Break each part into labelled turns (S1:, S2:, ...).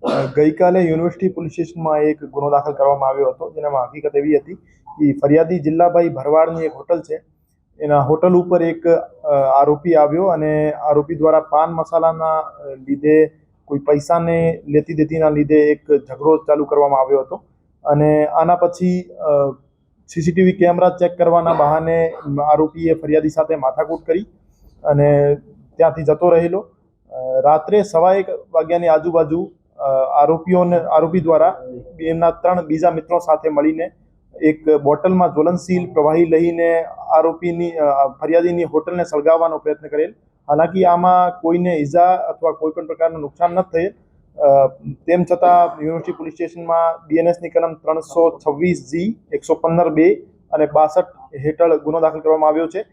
S1: ગઈકાલે university police સ્ટેશનમાં એક ગુનો દાખલ કરવામાં આવ્યો હતો, જેનામાં હકીકત એવી હતી કે ફરિયાદી જિલ્લાભાઈ ભરવાડની એક હોટલ છે, એના હોટલ ઉપર એક આરોપી આવ્યો અને આરોપી દ્વારા પાન મસાલાના લીધે કોઈ પૈસાને લેતી દેતીના લીધે એક ઝઘડો ચાલુ કરવામાં આવ્યો હતો અને આના પછી સીસીટીવી કેમેરા ચેક કરવાના બહાને આરોપીએ ફરિયાદી સાથે માથાકૂટ કરી અને ત્યાંથી જતો રહેલો. રાત્રે 1:15 વાગ્યાની આજુબાજુ આરોપી દ્વારા એમના 3 બીજા મિત્રો સાથે મળીને એક બોટલમાં જ્વલનશીલ પ્રવાહી લઈને ફરિયાદીની હોટલને સળગાવવાનો પ્રયત્ન કરેલ. હાલાકી આમાં કોઈને ઈજા અથવા કોઈ પણ પ્રકારનું નુકસાન ન થયેલ. તેમ છતાં યુનિવર્સિટી પોલીસ સ્ટેશનમાં બીએનએસની કલમ 326G 115(2) અને 62 હેઠળ ગુનો દાખલ કરવામાં આવ્યો છે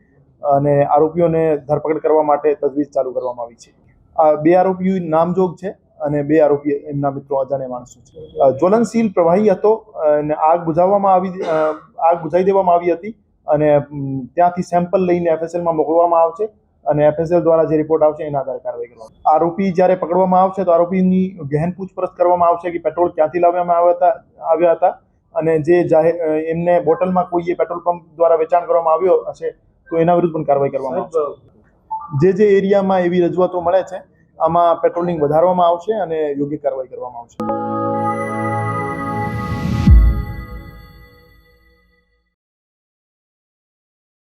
S1: અને આરોપીઓને ધરપકડ કરવા માટે તજવીજ ચાલુ કરવામાં આવી છે. આ 2 આરોપીઓ નામજોગ છે અને 2 આરોપી એમના મિત્રો અજાણ્યા માણસો છે. જ્વલનશીલ પ્રવાહી હતો અને આગ બુઝાવી દેવામાં આવી હતી અને ત્યાંથી સેમ્પલ લઈને FSL માં મોકલવામાં આવશે અને FSL દ્વારા જે રિપોર્ટ આવશે એના આધારે કાર્યવાહી કરવામાં આવશે. આરોપી જ્યારે પકડવામાં આવશે તો આરોપીની ગહેન પૂછપરછ કરવામાં આવશે કે પેટ્રોલ ક્યાંથી લાવવામાં આવ્યા હતા અને જે એમને બોટલમાં કોઈ પેટ્રોલ પંપ દ્વારા વેચાણ કરવામાં આવ્યો હશે તો એના વિરુદ્ધ પણ કાર્યવાહી કરવામાં આવશે. જે એરિયામાં એવી રજૂઆતો મળે છે આમાં પેટ્રોલિંગ વધારવામાં આવશે અને યોગ્ય કાર્યવાહી કરવામાં આવશે.